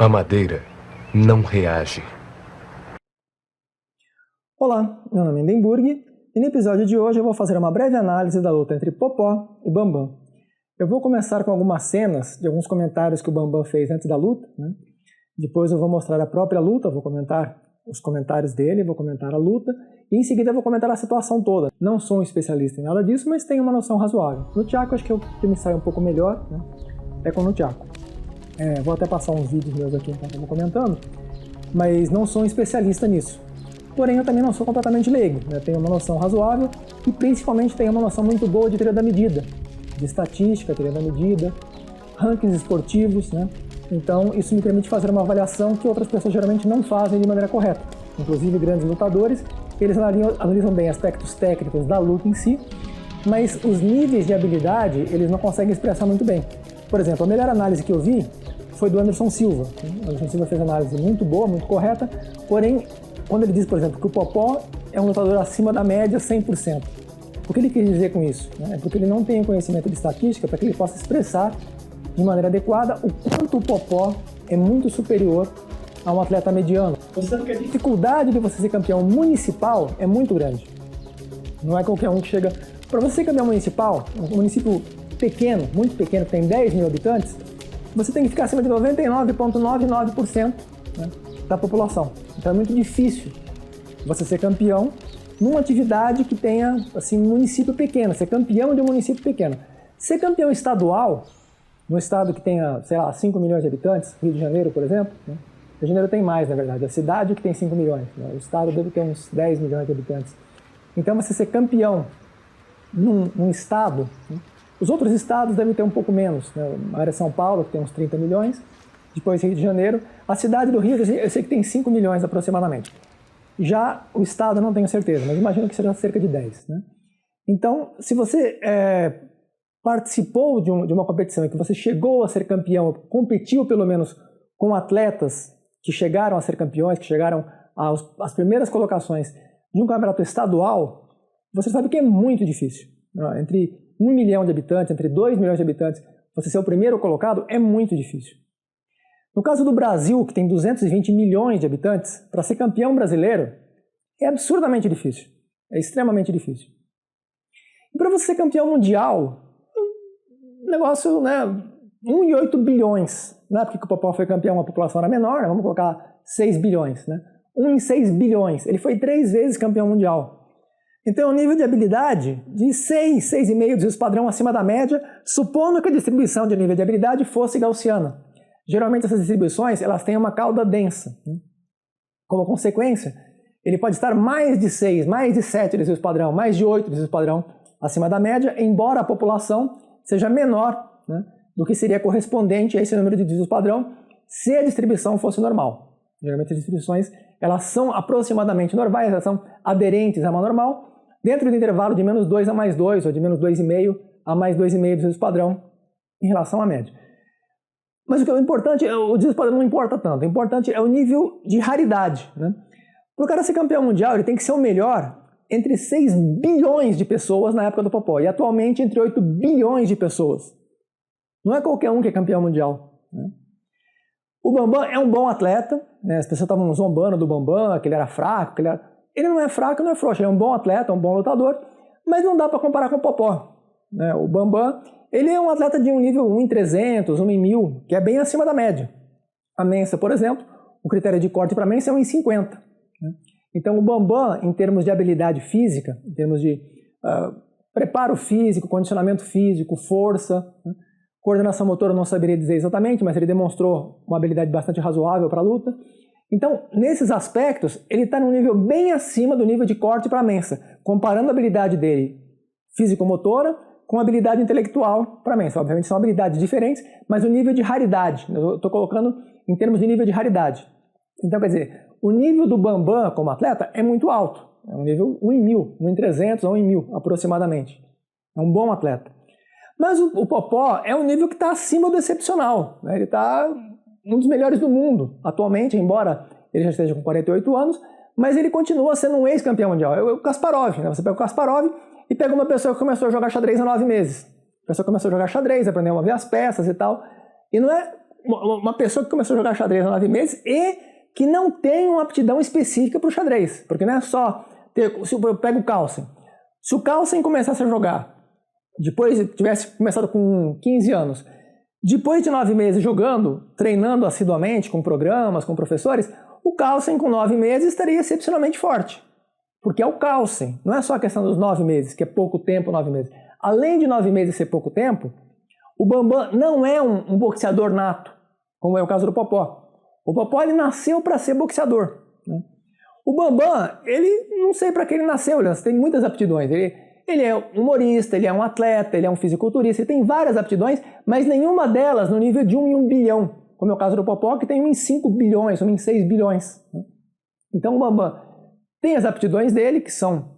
A madeira não reage. Olá, meu nome é Hindenburg e no episódio de hoje eu vou fazer uma breve análise da luta entre Popó e Bambam. Eu vou começar com algumas cenas de alguns comentários que o Bambam fez antes da luta, né? Depois eu vou mostrar a própria luta, vou comentar os comentários dele, vou comentar a luta e em seguida eu vou comentar a situação toda. Não sou um especialista em nada disso, mas tenho uma noção razoável. No Tiago acho que eu me sai um pouco melhor, né? É com o Tiago. Vou até passar uns vídeos meus aqui enquanto eu vou comentando, mas não sou um especialista nisso. Porém, eu também não sou completamente leigo, né? Tenho uma noção razoável e principalmente tenho uma noção muito boa de teoria da medida, de estatística, teoria da medida, rankings esportivos, né? Então, isso me permite fazer uma avaliação que outras pessoas geralmente não fazem de maneira correta. Inclusive, grandes lutadores, eles analisam bem aspectos técnicos da luta em si, mas os níveis de habilidade, eles não conseguem expressar muito bem. Por exemplo, a melhor análise que eu vi foi do Anderson Silva. O Anderson Silva fez uma análise muito boa, muito correta, porém, quando ele diz, por exemplo, que o Popó é um lutador acima da média 100%. O que ele quer dizer com isso? É porque ele não tem o conhecimento de estatística para que ele possa expressar de maneira adequada o quanto o Popó é muito superior a um atleta mediano. Considerando que a dificuldade de você ser campeão municipal é muito grande. Não é qualquer um que chega... Para você ser campeão municipal, um município pequeno, muito pequeno, que tem 10 mil habitantes, você tem que ficar acima de 99,99%, né, da população. Então é muito difícil você ser campeão numa atividade que tenha, assim, um município pequeno, ser campeão de um município pequeno. Ser campeão estadual, num estado que tenha, sei lá, 5 milhões de habitantes, Rio de Janeiro, por exemplo, né? Rio de Janeiro tem mais, na verdade, a cidade que tem 5 milhões, né? O estado deve ter uns 10 milhões de habitantes. Então você ser campeão num estado, né? Os outros estados devem ter um pouco menos, né? A área de São Paulo, que tem uns 30 milhões, depois Rio de Janeiro. A cidade do Rio, eu sei que tem 5 milhões aproximadamente. Já o estado eu não tenho certeza, mas imagino que seja cerca de 10. Né? Então, se você participou de uma competição em que você chegou a ser campeão, competiu pelo menos com atletas que chegaram a ser campeões, que chegaram às primeiras colocações de um campeonato estadual, você sabe que é muito difícil. Né? Entre 1 milhão de habitantes, entre 2 milhões de habitantes, você ser o primeiro colocado é muito difícil. No caso do Brasil, que tem 220 milhões de habitantes, para ser campeão brasileiro é absurdamente difícil. É extremamente difícil. E para você ser campeão mundial, negócio, né, 1,8 bilhões. Na época que o Popó foi campeão, a população era menor, né, vamos colocar 6 bilhões. Né? 1 em 6 bilhões. Ele foi 3 vezes campeão mundial. Então, o nível de habilidade de 6, 6,5 vezes padrão acima da média, supondo que a distribuição de nível de habilidade fosse gaussiana. Geralmente essas distribuições elas têm uma cauda densa. Né? Como consequência, ele pode estar mais de 6, mais de 7 vezes padrão, mais de 8 vezes padrão acima da média, embora a população seja menor, né, do que seria correspondente a esse número de desvios padrão se a distribuição fosse normal. Geralmente as distribuições elas são aproximadamente normais, elas são aderentes a uma normal, dentro do intervalo de menos 2 a mais 2, ou de menos 2,5 a mais 2,5 desvios padrão em relação à média. Mas o que é importante, o desvio padrão não importa tanto, o importante é o nível de raridade. Né? Para o cara ser campeão mundial, ele tem que ser o melhor entre 6 bilhões de pessoas na época do Popó, e atualmente entre 8 bilhões de pessoas. Não é qualquer um que é campeão mundial. Né? O Bambam é um bom atleta, né? As pessoas estavam zombando do Bambam, que ele era fraco, ele não é fraco, não é frouxo, ele é um bom atleta, um bom lutador, mas não dá para comparar com o Popó. Né? O Bambam, ele é um atleta de um nível 1 em 300, 1 em 1000, que é bem acima da média. A Mensa, por exemplo, o critério de corte para a Mensa é 1 em 50. Né? Então o Bambam, em termos de habilidade física, em termos de preparo físico, condicionamento físico, força, né? Coordenação motora eu não saberia dizer exatamente, mas ele demonstrou uma habilidade bastante razoável para a luta. Então, nesses aspectos, ele está num nível bem acima do nível de corte para a Mensa, comparando a habilidade dele físico-motora com a habilidade intelectual para a Mensa. Obviamente são habilidades diferentes, mas o nível de raridade, eu estou colocando em termos de nível de raridade. Então, quer dizer, o nível do Bambam como atleta é muito alto, é um nível 1 em 1000, 1 em 300 ou 1 em 1000 aproximadamente. É um bom atleta. Mas o Popó é um nível que está acima do excepcional, né? Ele está um dos melhores do mundo atualmente, embora ele já esteja com 48 anos, mas ele continua sendo um ex-campeão mundial. É o Kasparov, né? Você pega o Kasparov e pega uma pessoa que começou a jogar xadrez há 9 meses. A pessoa começou a jogar xadrez, aprendeu a mover as peças e tal, e não é uma pessoa que começou a jogar xadrez há 9 meses e que não tem uma aptidão específica para o xadrez. Porque não é só ter... Se eu pego o Carlsen. Se o Carlsen começasse a jogar, depois tivesse começado com 15 anos, depois de 9 meses jogando, treinando assiduamente com programas, com professores, o Carlsen com 9 meses estaria excepcionalmente forte. Porque é o Carlsen, não é só a questão dos 9 meses, que é pouco tempo, 9 meses. Além de 9 meses ser pouco tempo, o Bambam não é um boxeador nato, como é o caso do Popó. O Popó ele nasceu para ser boxeador, né? O Bambam, ele não sei para que ele nasceu, ele tem muitas aptidões. Ele é humorista, ele é um atleta, ele é um fisiculturista, ele tem várias aptidões, mas nenhuma delas no nível de 1 em 1 bilhão, como é o caso do Popó, que tem 1 em 5 bilhões, 1 em 6 bilhões. Então o Bambam tem as aptidões dele, que são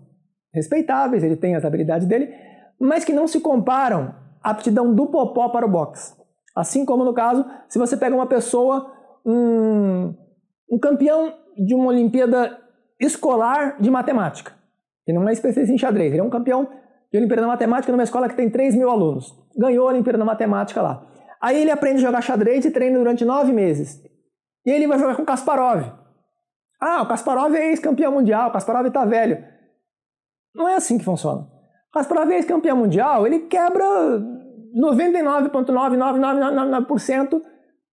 respeitáveis, ele tem as habilidades dele, mas que não se comparam à aptidão do Popó para o boxe. Assim como no caso, se você pega uma pessoa, um campeão de uma Olimpíada escolar de matemática, que não é especialista em xadrez, ele é um campeão de Olimpíada de Matemática numa escola que tem 3 mil alunos. Ganhou a Olimpíada de Matemática lá. Aí ele aprende a jogar xadrez e treina durante 9 meses. E ele vai jogar com o Kasparov. Ah, o Kasparov é ex-campeão mundial, o Kasparov está velho. Não é assim que funciona. O Kasparov é ex-campeão mundial, ele quebra 99,9999%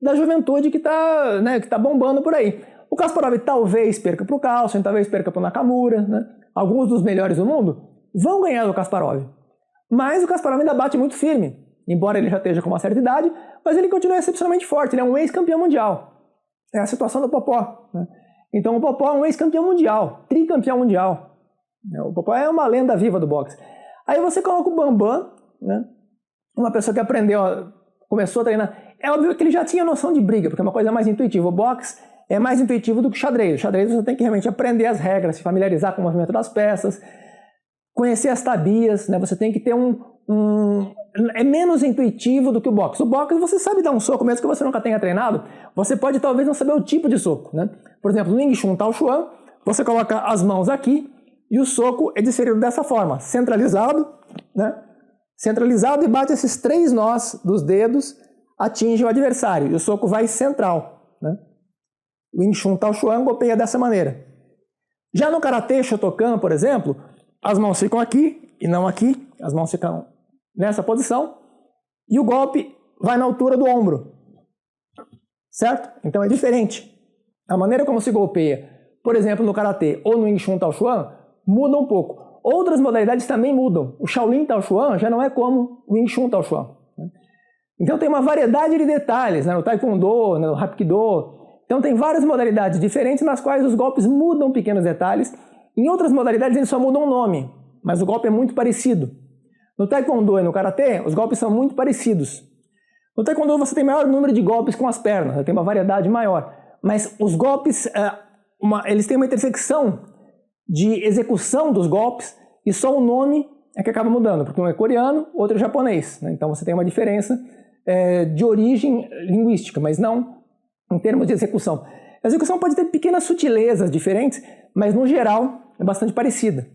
da juventude que está, né, que tá bombando por aí. O Kasparov talvez perca para o Carlsen, talvez perca para o Nakamura, né? Alguns dos melhores do mundo vão ganhar do Kasparov. Mas o Kasparov ainda bate muito firme, embora ele já esteja com uma certa idade, mas ele continua excepcionalmente forte, ele é um ex-campeão mundial. É a situação do Popó, né? Então o Popó é um ex-campeão mundial, tricampeão mundial. O Popó é uma lenda viva do boxe. Aí você coloca o Bambam, né? Uma pessoa que aprendeu, começou a treinar. É óbvio que ele já tinha noção de briga, porque é uma coisa mais intuitiva. O boxe é mais intuitivo do que o xadrez. O xadrez você tem que realmente aprender as regras, se familiarizar com o movimento das peças, conhecer as tabias, né? Você tem que ter é menos intuitivo do que o boxe. O boxe você sabe dar um soco, mesmo que você nunca tenha treinado, você pode talvez não saber o tipo de soco, né? Por exemplo, no Wing Chun Tao Chuan, você coloca as mãos aqui e o soco é desferido dessa forma, centralizado, né? Centralizado e bate esses 3 nós dos dedos, atinge o adversário e o soco vai central, né? O Wing Chun Tao Chuan golpeia dessa maneira. Já no Karatê Shotokan, por exemplo, as mãos ficam aqui e não aqui, as mãos ficam nessa posição e o golpe vai na altura do ombro, certo? Então é diferente. A maneira como se golpeia, por exemplo, no Karatê ou no Wing Chun Tao Chuan, muda um pouco. Outras modalidades também mudam. O Shaolin Tao Chuan já não é como o Wing Chun Tao Chuan. Então tem uma variedade de detalhes, né? No Taekwondo, no Hapkido. Então tem várias modalidades diferentes nas quais os golpes mudam pequenos detalhes. Em outras modalidades eles só mudam o nome, mas o golpe é muito parecido. No Taekwondo e no Karatê, os golpes são muito parecidos. No Taekwondo você tem maior número de golpes com as pernas, tem uma variedade maior. Mas os golpes, eles têm uma intersecção de execução dos golpes e só o nome é que acaba mudando, porque um é coreano, outro é japonês, né? Então você tem uma diferença de origem linguística, mas não em termos de execução. A execução pode ter pequenas sutilezas diferentes, mas no geral é bastante parecida.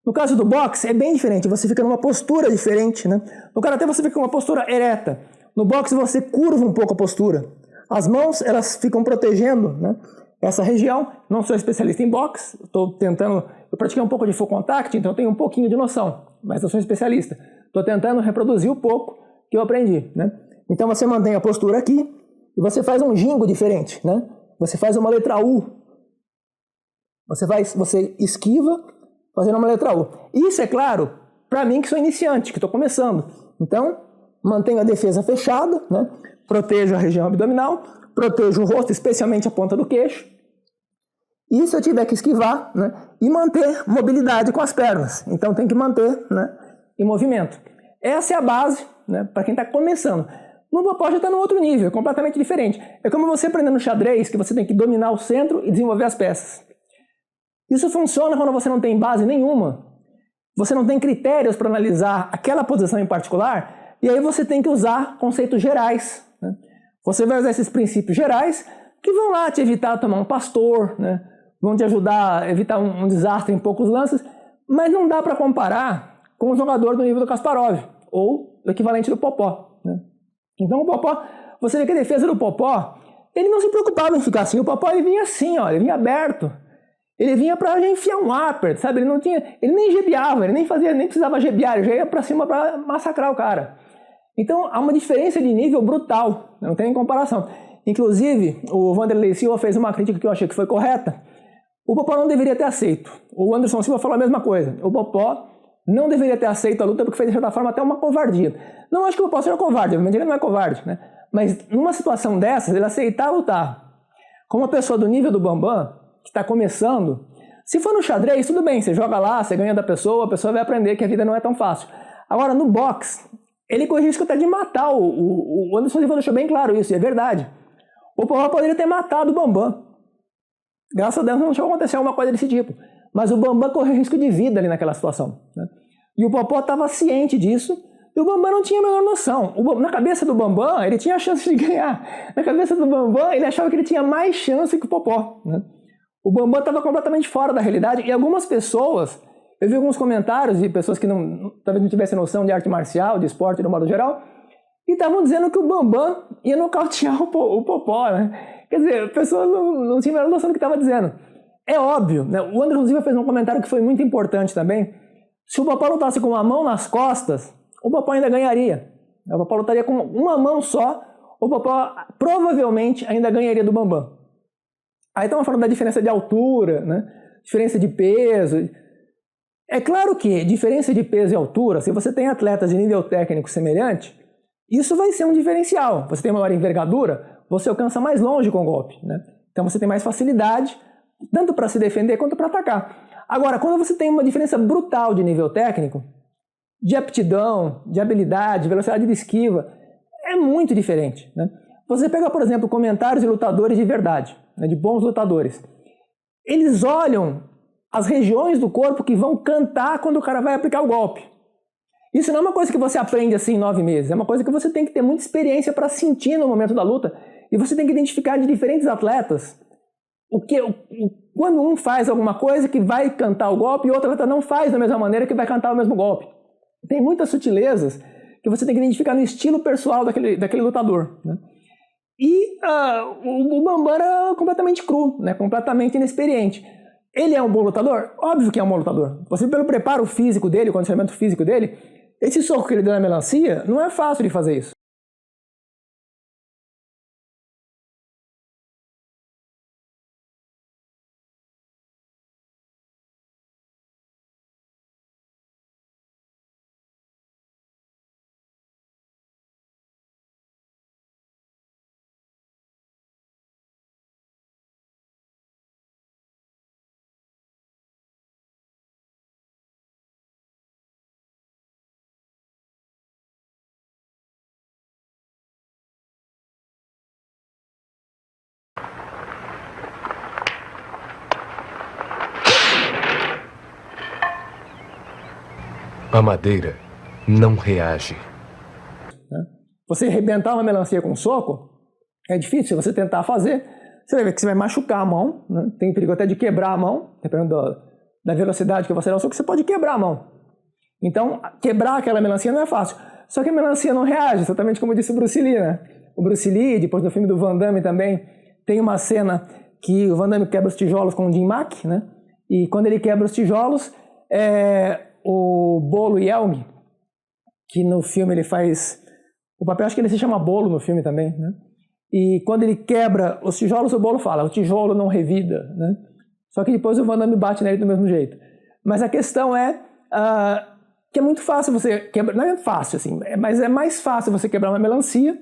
No caso do boxe é bem diferente, você fica numa postura diferente, né? No karatê você fica com uma postura ereta, no boxe você curva um pouco a postura. As mãos elas ficam protegendo, né, essa região. Não sou especialista em boxe, eu pratiquei um pouco de full contact, então eu tenho um pouquinho de noção, mas eu sou especialista. Estou tentando reproduzir o pouco que eu aprendi, né? Então você mantém a postura aqui e você faz um gingo diferente, né? Você faz uma letra U. Você esquiva fazendo uma letra U. Isso é claro para mim que sou iniciante, que estou começando. Então, mantenho a defesa fechada, né? Protejo a região abdominal, protejo o rosto, especialmente a ponta do queixo. E se eu tiver que esquivar, né? E manter mobilidade com as pernas. Então tem que manter, né, em movimento. Essa é a base, né, para quem está começando. No Popó já está no outro nível, completamente diferente. É como você aprender no xadrez, que você tem que dominar o centro e desenvolver as peças. Isso funciona quando você não tem base nenhuma. Você não tem critérios para analisar aquela posição em particular, e aí você tem que usar conceitos gerais, né? Você vai usar esses princípios gerais que vão lá te evitar tomar um pastor, né? Vão te ajudar a evitar um desastre em poucos lances, mas não dá para comparar com um jogador do nível do Kasparov, ou o equivalente do Popó, né? Então o Popó, você vê que a defesa do Popó, ele não se preocupava em ficar assim. O Popó, ele vinha assim, ó, ele vinha aberto. Ele vinha pra já enfiar um upper, sabe? Ele nem gebeava, ele nem precisava gebear, ele já ia pra cima pra massacrar o cara. Então, há uma diferença de nível brutal, não tem nem comparação. Inclusive, o Vanderlei Silva fez uma crítica que eu achei que foi correta. O Popó não deveria ter aceito. O Anderson Silva falou a mesma coisa. O Popó não deveria ter aceito a luta porque fez, de certa forma, até uma covardia. Não acho que o Popó seja covarde, obviamente ele não é covarde, né? Mas numa situação dessas, ele aceitar lutar com uma pessoa do nível do Bambam, que está começando, se for no xadrez, tudo bem, você joga lá, você ganha da pessoa, a pessoa vai aprender que a vida não é tão fácil. Agora, no boxe, ele corre risco até de matar. O Anderson Silva deixou bem claro isso, e é verdade. O Popó poderia ter matado o Bambam. Graças a Deus não chegou a acontecer alguma coisa desse tipo. Mas o Bambam correu risco de vida ali naquela situação, né? E o Popó estava ciente disso, e o Bambam não tinha a menor noção. Na cabeça do Bambam, ele tinha a chance de ganhar. Na cabeça do Bambam, ele achava que ele tinha mais chance que o Popó, né? O Bambam estava completamente fora da realidade, e algumas pessoas, eu vi alguns comentários de pessoas que talvez não tivessem noção de arte marcial, de esporte de modo geral, e estavam dizendo que o Bambam ia nocautear o Popó, né? Quer dizer, a pessoa não tinha a menor noção do que estava dizendo. É óbvio, né? O Anderson Silva fez um comentário que foi muito importante também. Se o Popó lutasse com uma mão nas costas, o Popó ainda ganharia. O Popó lutaria com uma mão só, o Popó provavelmente ainda ganharia do Bambam. Aí estamos falando da diferença de altura, né? Diferença de peso. É claro que diferença de peso e altura, se você tem atletas de nível técnico semelhante, isso vai ser um diferencial. Você tem maior envergadura, você alcança mais longe com o golpe, né? Então você tem mais facilidade, tanto para se defender quanto para atacar. Agora, quando você tem uma diferença brutal de nível técnico, de aptidão, de habilidade, de velocidade de esquiva, é muito diferente, né? Você pega, por exemplo, comentários de lutadores de verdade, né, de bons lutadores. Eles olham as regiões do corpo que vão cantar quando o cara vai aplicar o golpe. Isso não é uma coisa que você aprende assim em 9 meses, é uma coisa que você tem que ter muita experiência para sentir no momento da luta, e você tem que identificar de diferentes atletas quando um faz alguma coisa que vai cantar o golpe e o outro atleta não faz da mesma maneira que vai cantar o mesmo golpe. Tem muitas sutilezas que você tem que identificar no estilo pessoal daquele lutador, né? E o Bambam era completamente cru, né? Completamente inexperiente. Ele é um bom lutador? Óbvio que é um bom lutador. Você, pelo preparo físico dele, o condicionamento físico dele, esse soco que ele deu na melancia, não é fácil de fazer isso. A madeira não reage. Você arrebentar uma melancia com um soco é difícil. Se você tentar fazer, você vai ver que você vai machucar a mão, né? Tem perigo até de quebrar a mão, dependendo da velocidade que você dá o soco, você pode quebrar a mão. Então, quebrar aquela melancia não é fácil. Só que a melancia não reage, exatamente como disse o Bruce Lee, né? O Bruce Lee, depois no filme do Van Damme também, tem uma cena que o Van Damme quebra os tijolos com o Jim Mack, né? E quando ele quebra os tijolos, o Bolo Yeung, que no filme ele faz o papel, acho que ele se chama Bolo no filme também, né? E quando ele quebra os tijolos, o Bolo fala, o tijolo não revida, né? Só que depois o Van Damme bate nele do mesmo jeito. Mas a questão é que é muito fácil você quebrar, não é fácil assim, mas é mais fácil você quebrar uma melancia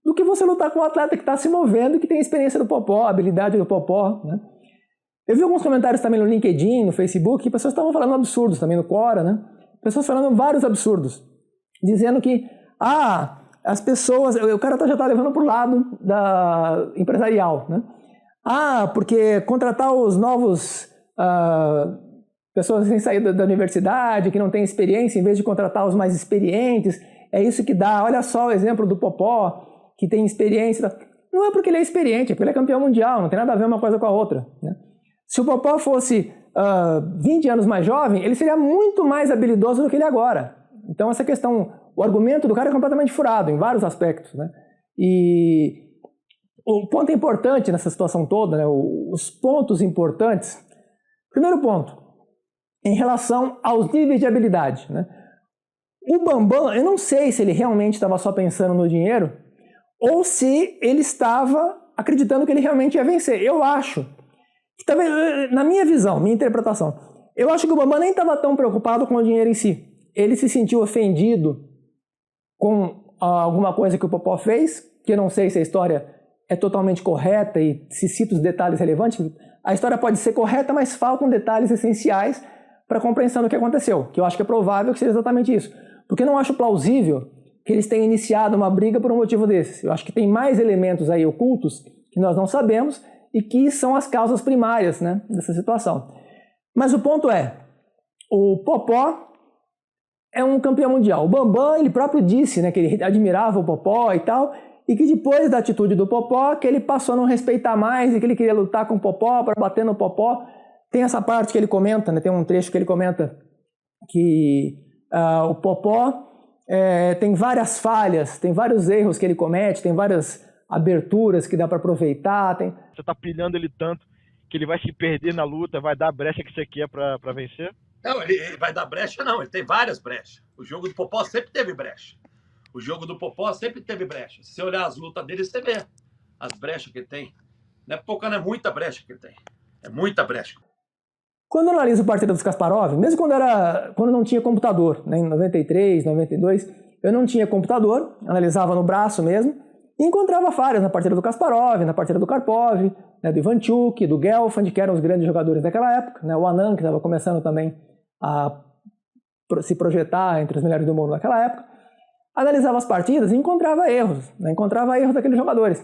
do que você lutar com um atleta que está se movendo e que tem a experiência do Popó, a habilidade do Popó, né? Eu vi alguns comentários também no LinkedIn, no Facebook, que pessoas estavam falando absurdos também no Quora, né? Pessoas falando vários absurdos, dizendo que, as pessoas, o cara já está levando para o lado empresarial, né? Porque contratar os novos pessoas sem sair da universidade, que não têm experiência, em vez de contratar os mais experientes, é isso que dá. Olha só o exemplo do Popó, que tem experiência. Não é porque ele é experiente, é porque ele é campeão mundial, não tem nada a ver uma coisa com a outra, né? Se o Popó fosse 20 anos mais jovem, ele seria muito mais habilidoso do que ele é agora. Então essa questão, o argumento do cara é completamente furado em vários aspectos, né? E o ponto importante nessa situação toda, né, os pontos importantes. Primeiro ponto, em relação aos níveis de habilidade, né? O Bambam, eu não sei se ele realmente estava só pensando no dinheiro ou se ele estava acreditando que ele realmente ia vencer. Eu acho que, talvez, na minha visão, minha interpretação, eu acho que o Bambam nem estava tão preocupado com o dinheiro em si. Ele se sentiu ofendido com alguma coisa que o Popó fez, que eu não sei se a história é totalmente correta e se cita os detalhes relevantes. A história pode ser correta, mas faltam detalhes essenciais para a compreensão do que aconteceu, que eu acho que é provável que seja exatamente isso. Porque eu não acho plausível que eles tenham iniciado uma briga por um motivo desses. Eu acho que tem mais elementos aí ocultos que nós não sabemos e que são as causas primárias, né, dessa situação. Mas o ponto é, o Popó é um campeão mundial. O Bambam, ele próprio disse, né, que ele admirava o Popó e tal, e que depois da atitude do Popó, que ele passou a não respeitar mais e que ele queria lutar com o Popó para bater no Popó. Tem essa parte que ele comenta, né, tem um trecho que ele comenta que o Popó tem várias falhas, tem vários erros que ele comete, tem várias aberturas que dá para aproveitar. Você tá pilhando ele tanto que ele vai se perder na luta, vai dar a brecha que você quer para vencer? Não, ele vai dar brecha não, ele tem várias brechas. O jogo do Popó sempre teve brecha. O jogo do Popó sempre teve brecha. Se você olhar as lutas dele, você vê as brechas que ele tem. Não é pouca, não é muita brecha que ele tem. É muita brecha. Quando eu analiso a partida dos Kasparov, mesmo quando não tinha computador, né, em 93, 92, eu não tinha computador, analisava no braço mesmo, e encontrava falhas na partida do Kasparov, na partida do Karpov, né, do Ivanchuk, do Gelfand, que eram os grandes jogadores daquela época, né, o Anand, que estava começando também a se projetar entre os melhores do mundo naquela época. Analisava as partidas e encontrava erros, né, encontrava erros daqueles jogadores.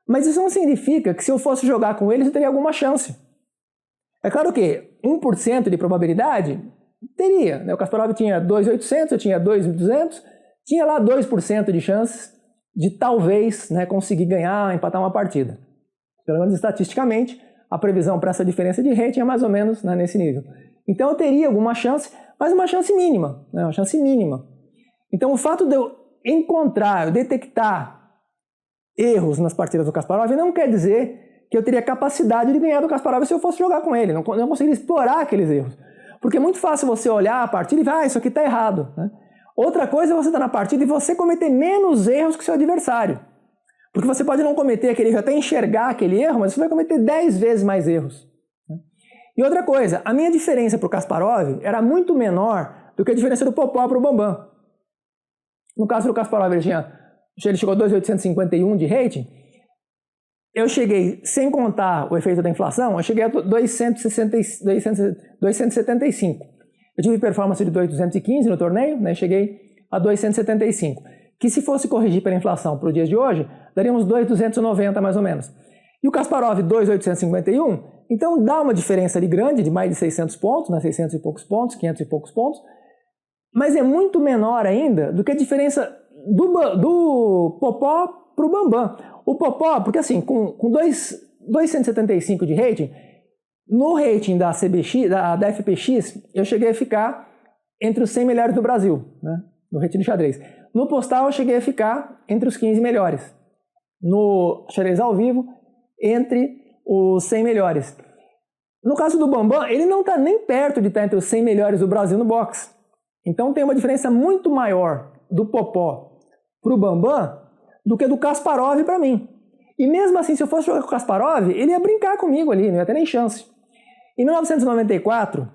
Mas isso não significa que se eu fosse jogar com eles eu teria alguma chance. É claro que 1% de probabilidade teria, né? O Kasparov tinha 2.800, eu tinha 2.200, tinha lá 2% de chances de talvez, né, conseguir ganhar, empatar uma partida. Pelo menos estatisticamente, a previsão para essa diferença de rating é mais ou menos, né, nesse nível. Então eu teria alguma chance, mas uma chance mínima, né, uma chance mínima. Então o fato de eu encontrar, eu detectar erros nas partidas do Kasparov não quer dizer que eu teria capacidade de ganhar do Kasparov se eu fosse jogar com ele, não conseguiria explorar aqueles erros. Porque é muito fácil você olhar a partida e ver, isso aqui está errado, né? Outra coisa é você estar na partida e você cometer menos erros que o seu adversário. Porque você pode não cometer aquele erro, até enxergar aquele erro, mas você vai cometer 10 vezes mais erros. E outra coisa, a minha diferença para o Kasparov era muito menor do que a diferença do Popó para o Bambam. No caso do Kasparov, ele chegou a 2.851 de rating. Eu cheguei, sem contar o efeito da inflação, eu cheguei a 275. Eu tive performance de 2.215 no torneio, né? Cheguei a 275. Que se fosse corrigir pela inflação para o dia de hoje, daria uns 2.290 mais ou menos. E o Kasparov 2.851, então dá uma diferença ali grande, de mais de 600 pontos, né? 600 e poucos pontos, 500 e poucos pontos, mas é muito menor ainda do que a diferença do Popó para o Bambam. O Popó, porque assim, com 275 de rating, no rating da CBX, da FPX, eu cheguei a ficar entre os 100 melhores do Brasil, né? No rating de xadrez. No postal, eu cheguei a ficar entre os 15 melhores. No xadrez ao vivo, entre os 100 melhores. No caso do Bambam, ele não está nem perto de estar entre os 100 melhores do Brasil no boxe. Então tem uma diferença muito maior do Popó para o Bambam do que do Kasparov para mim. E mesmo assim, se eu fosse jogar com o Kasparov, ele ia brincar comigo ali, não ia ter nem chance. Em 1994,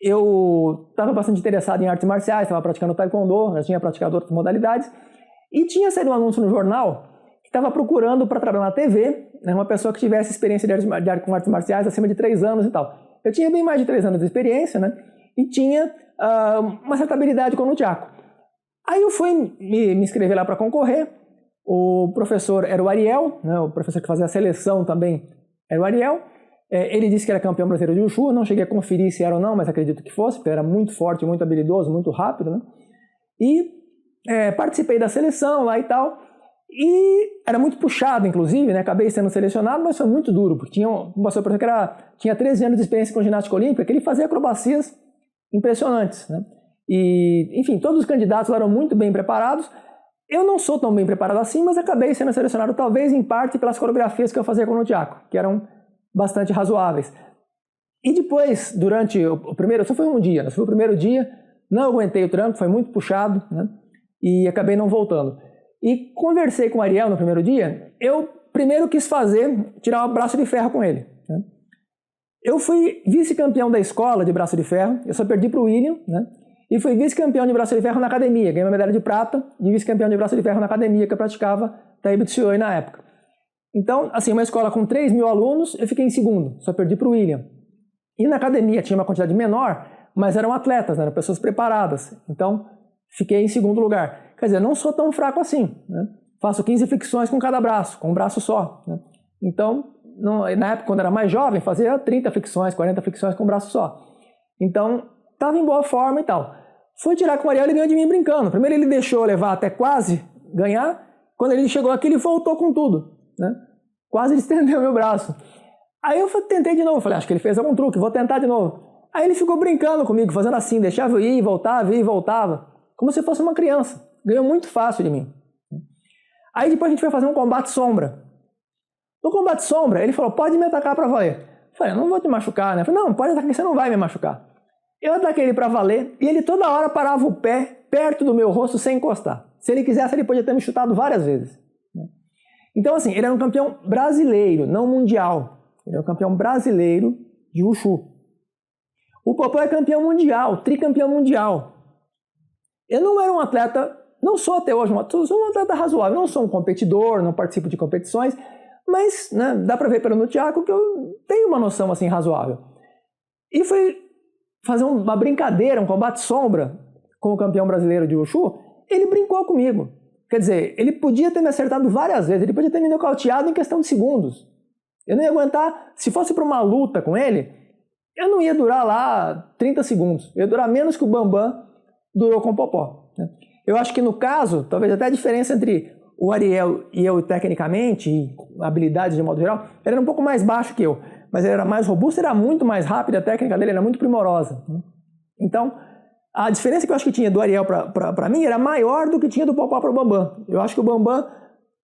eu estava bastante interessado em artes marciais, estava praticando taekwondo, já tinha praticado outras modalidades, e tinha saído um anúncio no jornal que estava procurando para trabalhar na TV, né, uma pessoa que tivesse experiência com artes marciais acima de 3 anos e tal. Eu tinha bem mais de 3 anos de experiência, né, e tinha uma certa habilidade com o nunchaku. Aí eu fui me inscrever lá para concorrer. O professor era o Ariel, né, o professor que fazia a seleção também era o Ariel. Ele disse que era campeão brasileiro de Wushu, não cheguei a conferir se era ou não, mas acredito que fosse, porque era muito forte, muito habilidoso, muito rápido, né? E participei da seleção lá e tal, e era muito puxado, inclusive, né? Acabei sendo selecionado, mas foi muito duro, porque tinha um professor que tinha 13 anos de experiência com ginástica olímpica, que ele fazia acrobacias impressionantes, né? E, enfim, todos os candidatos eram muito bem preparados. Eu não sou tão bem preparado assim, mas acabei sendo selecionado talvez em parte pelas coreografias que eu fazia com o Nunchaku, que eram bastante razoáveis. E depois, durante o primeiro, só foi um dia, foi o primeiro dia, não aguentei o tranco, foi muito puxado, né? E acabei não voltando. E conversei com o Ariel no primeiro dia, eu primeiro quis tirar o braço de ferro com ele, né? Eu fui vice-campeão da escola de braço de ferro, eu só perdi para o William, né? E fui vice-campeão de braço de ferro na academia, ganhei uma medalha de prata e vice-campeão de braço de ferro na academia que eu praticava Taib Tsuyoy na época. Então, assim, uma escola com 3.000 alunos, eu fiquei em segundo, só perdi para o William. E na academia tinha uma quantidade menor, mas eram atletas, né? Eram pessoas preparadas. Então, fiquei em segundo lugar. Quer dizer, não sou tão fraco assim, né? Faço 15 flexões com cada braço, com um braço só, né? Então, na época, quando era mais jovem, fazia 30 flexões, 40 flexões com um braço só. Então, estava em boa forma e tal. Fui tirar com o Ariel, ele ganhou de mim brincando. Primeiro ele deixou eu levar até quase ganhar. Quando ele chegou aqui, ele voltou com tudo, né? Quase ele estendeu meu braço. Aí eu tentei de novo, falei, acho que ele fez algum truque, vou tentar de novo. Aí ele ficou brincando comigo, fazendo assim, deixava eu ir e voltava, como se fosse uma criança. Ganhou muito fácil de mim. Aí depois a gente foi fazer um combate sombra. No combate sombra, ele falou, pode me atacar pra valer. Eu falei, eu não vou te machucar, né? Eu falei, não, pode atacar que você não vai me machucar. Eu ataquei ele pra valer e ele toda hora parava o pé perto do meu rosto sem encostar. Se ele quisesse, ele podia ter me chutado várias vezes. Então, assim, ele era um campeão brasileiro, não mundial. Ele é um campeão brasileiro de Wushu. O Popó é campeão mundial, tricampeão mundial. Eu não era um atleta, não sou até hoje, sou um atleta razoável, não sou um competidor, não participo de competições, mas, né, dá pra ver pelo Nunchaku que eu tenho uma noção assim razoável. E fui fazer uma brincadeira, um combate sombra com o campeão brasileiro de Wushu, ele brincou comigo. Quer dizer, ele podia ter me acertado várias vezes, ele podia ter me nocauteado em questão de segundos. Eu não ia aguentar, se fosse para uma luta com ele, eu não ia durar lá 30 segundos. Eu ia durar menos que o Bambam durou com o Popó, né? Eu acho que no caso, talvez até a diferença entre o Ariel e eu tecnicamente, e habilidade de modo geral, ele era um pouco mais baixo que eu. Mas ele era mais robusto, era muito mais rápido, a técnica dele era muito primorosa, né? Então, a diferença que eu acho que tinha do Ariel para mim era maior do que tinha do Popó para o Bambam. Eu acho que o Bambam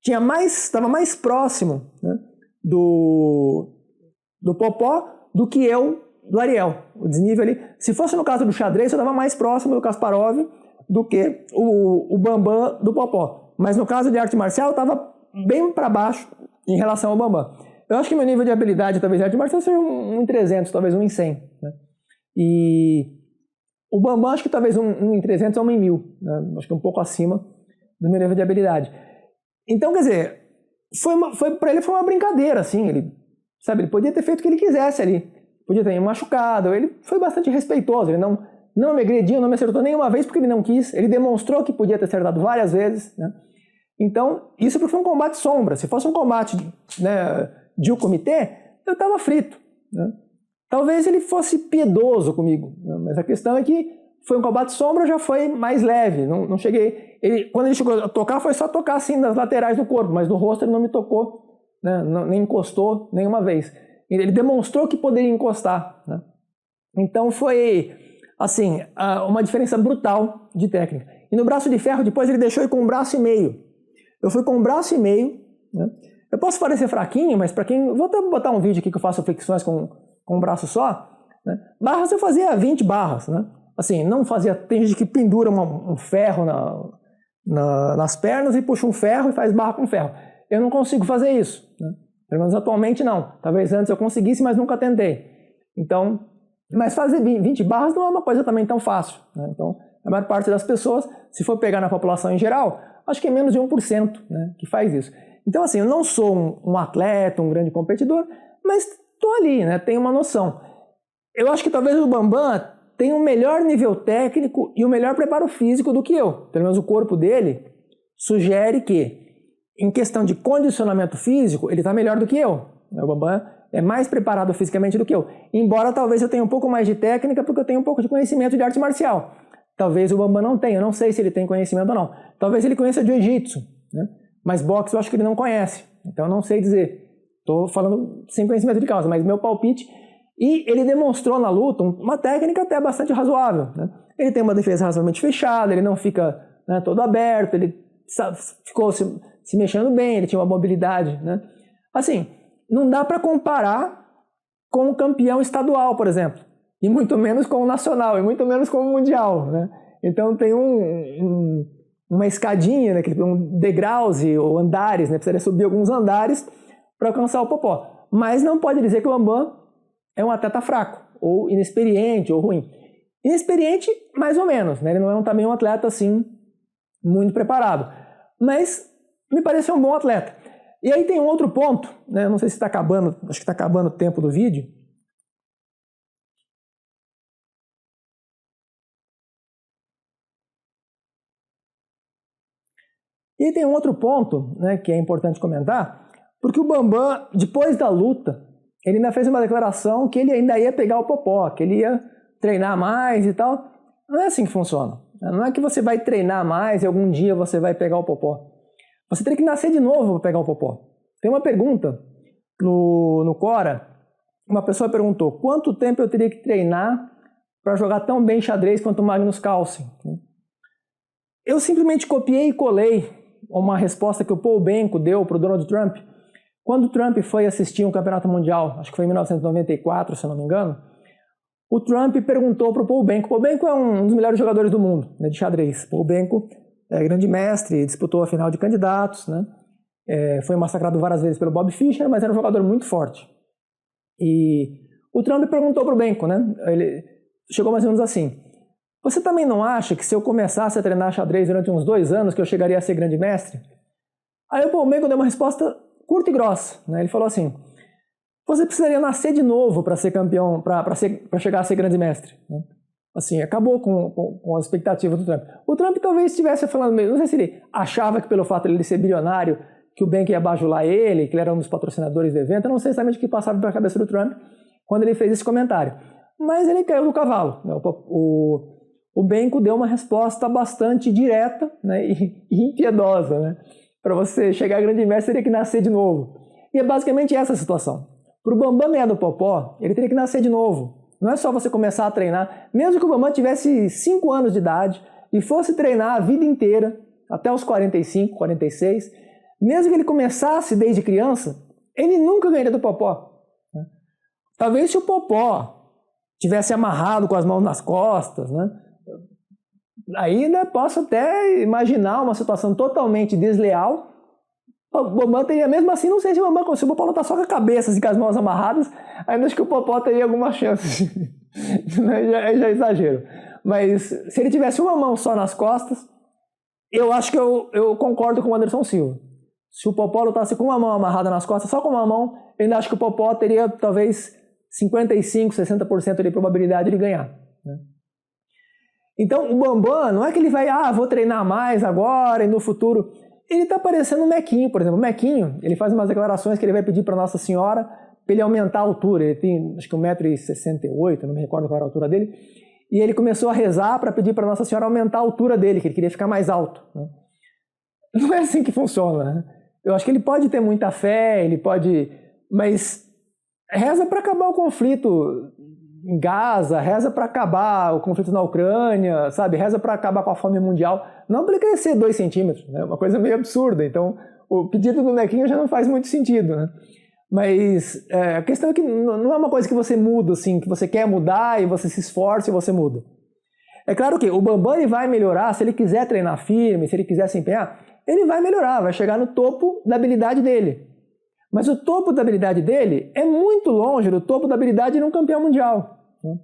estava mais próximo, né, do Popó do que eu do Ariel. O desnível ali, se fosse no caso do xadrez, eu estava mais próximo do Kasparov do que o Bambam do Popó. Mas no caso de arte marcial, eu estava bem para baixo em relação ao Bambam. Eu acho que meu nível de habilidade, talvez, de arte marcial seja um em 300, talvez um em 100. Né? E o Bambam, acho que talvez um em 300 ou um em 1000. Né? Acho que um pouco acima do meu nível de habilidade. Então, quer dizer, para ele foi uma brincadeira, assim. Ele podia ter feito o que ele quisesse ali. Podia ter me machucado. Ele foi bastante respeitoso. Ele não me agrediu, não me acertou nenhuma vez porque ele não quis. Ele demonstrou que podia ter acertado várias vezes. Né? Então, isso porque foi um combate sombra. Se fosse um combate, né, de um comitê, eu estava frito. Né? Talvez ele fosse piedoso comigo. Né? Mas a questão é que foi um combate sombra, já foi mais leve. Não cheguei... Quando ele chegou a tocar, foi só tocar assim nas laterais do corpo, mas no rosto ele não me tocou, né? Nem encostou nenhuma vez. Ele demonstrou que poderia encostar. Né? Então foi, assim, uma diferença brutal de técnica. E no braço de ferro, depois ele deixou ir com um braço e meio. Eu fui com um braço e meio. Né? Eu posso parecer fraquinho, mas para quem... Vou até botar um vídeo aqui que eu faço flexões com um braço só. Né? Barras eu fazia 20 barras. Né? Assim, não fazia... Tem gente que pendura um ferro nas pernas e puxa um ferro e faz barra com ferro. Eu não consigo fazer isso. Né? Pelo menos atualmente não. Talvez antes eu conseguisse, mas nunca tentei. Então, mas fazer 20 barras não é uma coisa também tão fácil. Né? Então, a maior parte das pessoas, se for pegar na população em geral, acho que é menos de 1%, né, que faz isso. Então, assim, eu não sou um atleta, um grande competidor, mas estou ali, né, tenho uma noção. Eu acho que talvez o Bambam tenha um melhor nível técnico e um melhor preparo físico do que eu. Pelo menos o corpo dele sugere que, em questão de condicionamento físico, ele está melhor do que eu. O Bambam é mais preparado fisicamente do que eu. Embora talvez eu tenha um pouco mais de técnica, porque eu tenho um pouco de conhecimento de arte marcial. Talvez o Bambam não tenha, eu não sei se ele tem conhecimento ou não. Talvez ele conheça jiu-jitsu, né? Mas boxe eu acho que ele não conhece. Então eu não sei dizer. Estou falando sem conhecimento de causa, mas meu palpite... E ele demonstrou na luta uma técnica até bastante razoável. Né? Ele tem uma defesa razoavelmente fechada, ele não fica, né, todo aberto, ele ficou se mexendo bem, ele tinha uma mobilidade, né? Assim, não dá para comparar com o campeão estadual, por exemplo, e muito menos com o nacional, e muito menos com o mundial, né? Então tem uma escadinha, né, degraus ou andares, né? Precisaria subir alguns andares para alcançar o Popó. Mas não pode dizer que o Bambam é um atleta fraco, ou inexperiente, ou ruim. Inexperiente, mais ou menos, né? Ele não é também um atleta assim muito preparado, mas me parece um bom atleta. E aí tem um outro ponto, né? Não sei se está acabando, acho que está acabando o tempo do vídeo. E tem um outro ponto, né, que é importante comentar, porque o Bambam, depois da luta, ele ainda fez uma declaração que ele ainda ia pegar o Popó, que ele ia treinar mais e tal. Não é assim que funciona. Não é que você vai treinar mais e algum dia você vai pegar o Popó. Você tem que nascer de novo para pegar o Popó. Tem uma pergunta no Quora, uma pessoa perguntou: quanto tempo eu teria que treinar para jogar tão bem xadrez quanto o Magnus Carlsen? Eu simplesmente copiei e colei uma resposta que o Paul Benko deu para o Donald Trump quando o Trump foi assistir um campeonato mundial, acho que foi em 1994, se eu não me engano. O Trump perguntou para o Paul Benko. Paul Benko é um dos melhores jogadores do mundo, né, de xadrez. Paul Benko é grande mestre, disputou a final de candidatos, né? Foi massacrado várias vezes pelo Bob Fischer, mas era um jogador muito forte. E o Trump perguntou para o Benko, né? Ele chegou mais ou menos assim: você também não acha que se eu começasse a treinar xadrez durante uns 2 anos que eu chegaria a ser grande mestre? Aí o Paul Benko deu uma resposta curta e grossa, né? Ele falou assim: você precisaria nascer de novo para ser campeão, para chegar a ser grande mestre, né? Assim, acabou com as expectativas do Trump. O Trump talvez estivesse falando mesmo, não sei se ele achava que pelo fato de ele ser bilionário, que o Benko ia bajular ele, que ele era um dos patrocinadores do evento. Eu não sei exatamente o que passava pela cabeça do Trump quando ele fez esse comentário. Mas ele caiu do cavalo, né? O Benko deu uma resposta bastante direta, né, e impiedosa, né? Para você chegar a grande mestre, teria que nascer de novo. E é basicamente essa a situação. Para o Bambam ganhar do Popó, ele teria que nascer de novo. Não é só você começar a treinar. Mesmo que o Bambam tivesse 5 anos de idade e fosse treinar a vida inteira, até os 45, 46, mesmo que ele começasse desde criança, ele nunca ganharia do Popó. Talvez se o Popó tivesse amarrado com as mãos nas costas, né? Aí, né, posso até imaginar uma situação totalmente desleal. O Bambam teria, mesmo assim, não sei se o Popó lutar só com a cabeça e com as mãos amarradas, ainda acho que o Popó teria alguma chance. já é exagero. Mas se ele tivesse uma mão só nas costas, eu acho que eu concordo com o Anderson Silva. Se o Popó lutasse com uma mão amarrada nas costas, só com uma mão, eu ainda acho que o Popó teria talvez 55%, 60% de probabilidade de ganhar, né? Então o Bambam, não é que ele vai, vou treinar mais agora e no futuro. Ele está parecendo o Mequinho, por exemplo. O Mequinho, ele faz umas declarações que ele vai pedir para Nossa Senhora para ele aumentar a altura. Ele tem, acho que 1,68 m, não me recordo qual era a altura dele. E ele começou a rezar para pedir para Nossa Senhora aumentar a altura dele, que ele queria ficar mais alto, né? Não é assim que funciona, né? Eu acho que ele pode ter muita fé, ele pode... Mas reza para acabar o conflito em Gaza, reza para acabar o conflito na Ucrânia, sabe? Reza para acabar com a fome mundial. Não para ele crescer 2 centímetros, né? Uma coisa meio absurda. Então, o pedido do Mequinho já não faz muito sentido, né? Mas a questão é que não é uma coisa que você muda, assim, que você quer mudar e você se esforça e você muda. É claro que o Bambam ele vai melhorar, se ele quiser treinar firme, se ele quiser se empenhar, ele vai melhorar, vai chegar no topo da habilidade dele. Mas o topo da habilidade dele é muito longe do topo da habilidade de um campeão mundial, né?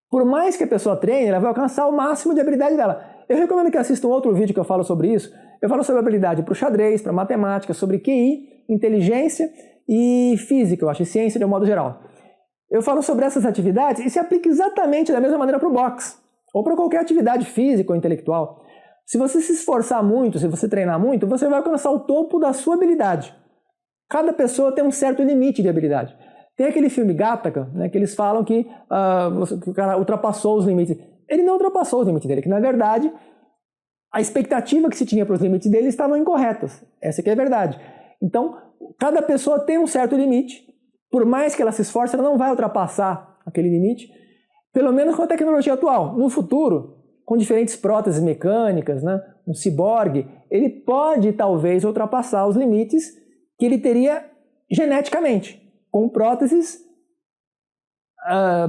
Por mais que a pessoa treine, ela vai alcançar o máximo de habilidade dela. Eu recomendo que assista um outro vídeo que eu falo sobre isso. Eu falo sobre habilidade para o xadrez, para matemática, sobre QI, inteligência e física, eu acho, e ciência de um modo geral. Eu falo sobre essas atividades e se aplica exatamente da mesma maneira para o boxe, ou para qualquer atividade física ou intelectual. Se você se esforçar muito, se você treinar muito, você vai alcançar o topo da sua habilidade. Cada pessoa tem um certo limite de habilidade. Tem aquele filme Gattaca, né, que eles falam que o cara ultrapassou os limites. Ele não ultrapassou os limites dele, que na verdade a expectativa que se tinha para os limites dele estavam incorretas. Essa que é a verdade. Então, cada pessoa tem um certo limite. Por mais que ela se esforce, ela não vai ultrapassar aquele limite, pelo menos com a tecnologia atual. No futuro, com diferentes próteses mecânicas, né? Um ciborgue, ele pode talvez ultrapassar os limites que ele teria geneticamente, com próteses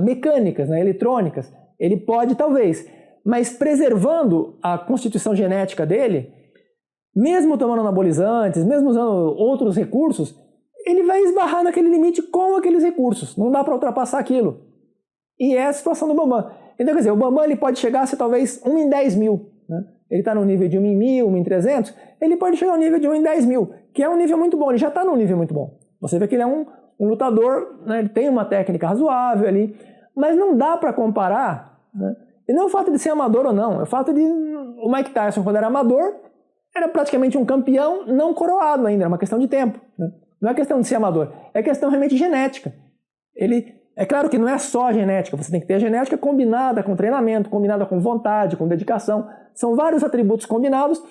mecânicas, né? Eletrônicas. Ele pode talvez, mas preservando a constituição genética dele, mesmo tomando anabolizantes, mesmo usando outros recursos, ele vai esbarrar naquele limite com aqueles recursos. Não dá para ultrapassar aquilo. E é a situação do Bambam. Então, quer dizer, o Bambam ele pode chegar a ser talvez 1 em 10 mil. Né? Ele está no nível de 1 em 1000, 1 em 300. Ele pode chegar ao nível de 1 em 10 mil, que é um nível muito bom. Ele já está num nível muito bom. Você vê que ele é um lutador, né? Ele tem uma técnica razoável ali. Mas não dá para comparar, né? E não é o fato de ser amador ou não. É o fato de o Mike Tyson, quando era amador, era praticamente um campeão não coroado ainda. Era uma questão de tempo. Né? Não é questão de ser amador. É questão realmente genética. É claro que não é só a genética. Você tem que ter a genética combinada com treinamento, combinada com vontade, com dedicação. São vários atributos combinados.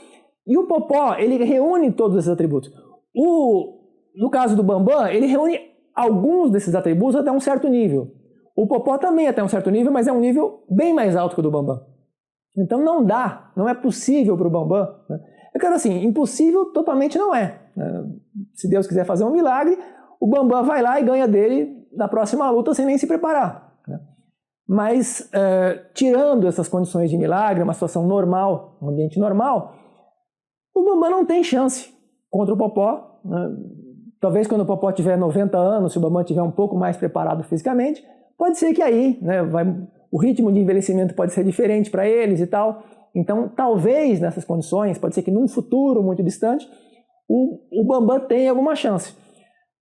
E o Popó, ele reúne todos esses atributos. No caso do Bambam, ele reúne alguns desses atributos até um certo nível. O Popó também até um certo nível, mas é um nível bem mais alto que o do Bambam. Então não é possível para o Bambam. Né? É claro assim, impossível totalmente não é. Né? Se Deus quiser fazer um milagre, o Bambam vai lá e ganha dele na próxima luta sem nem se preparar. Né? Mas, tirando essas condições de milagre, uma situação normal, um ambiente normal, o Bambam não tem chance contra o Popó. Né? Talvez quando o Popó tiver 90 anos, se o Bambam estiver um pouco mais preparado fisicamente, pode ser que aí, né, o ritmo de envelhecimento pode ser diferente para eles e tal. Então, talvez nessas condições, pode ser que num futuro muito distante, o Bambam tenha alguma chance.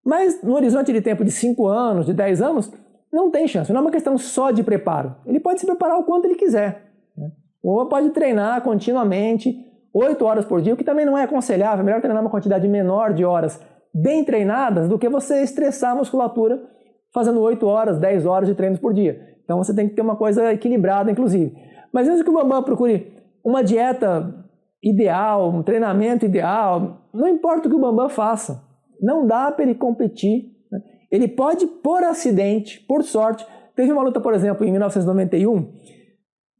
Mas no horizonte de tempo de 5 anos, de 10 anos, não tem chance. Não é uma questão só de preparo. Ele pode se preparar o quanto ele quiser. Né? O Bambam pode treinar continuamente, 8 horas por dia, o que também não é aconselhável. É melhor treinar uma quantidade menor de horas bem treinadas do que você estressar a musculatura fazendo 8 horas, 10 horas de treinos por dia. Então você tem que ter uma coisa equilibrada, inclusive. Mas mesmo que o Bambam procure uma dieta ideal, um treinamento ideal, não importa o que o Bambam faça, não dá para ele competir. Né? Ele pode, por acidente, por sorte, teve uma luta, por exemplo, em 1991,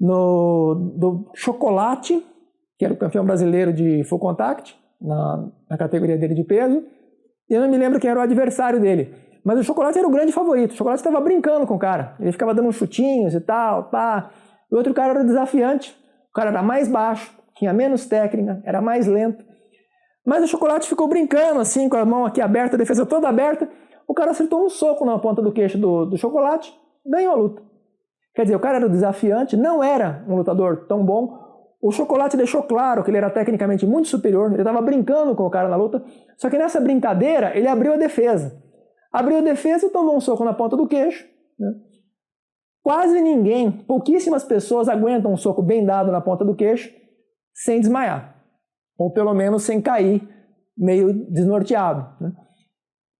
do Chocolate, que era o campeão brasileiro de full contact, na categoria dele de peso, e eu não me lembro quem era o adversário dele. Mas o Chocolate era o grande favorito. O Chocolate estava brincando com o cara. Ele ficava dando uns chutinhos e tal, pá. O outro cara era o desafiante. O cara era mais baixo, tinha menos técnica, era mais lento. Mas o Chocolate ficou brincando assim, com a mão aqui aberta, a defesa toda aberta. O cara acertou um soco na ponta do queixo do Chocolate, ganhou a luta. Quer dizer, o cara era o desafiante, não era um lutador tão bom. O Chocolate deixou claro que ele era tecnicamente muito superior. Ele estava brincando com o cara na luta. Só que nessa brincadeira, ele abriu a defesa. Abriu a defesa e tomou um soco na ponta do queixo. Né? Quase ninguém, pouquíssimas pessoas aguentam um soco bem dado na ponta do queixo sem desmaiar. Ou pelo menos sem cair meio desnorteado. Né?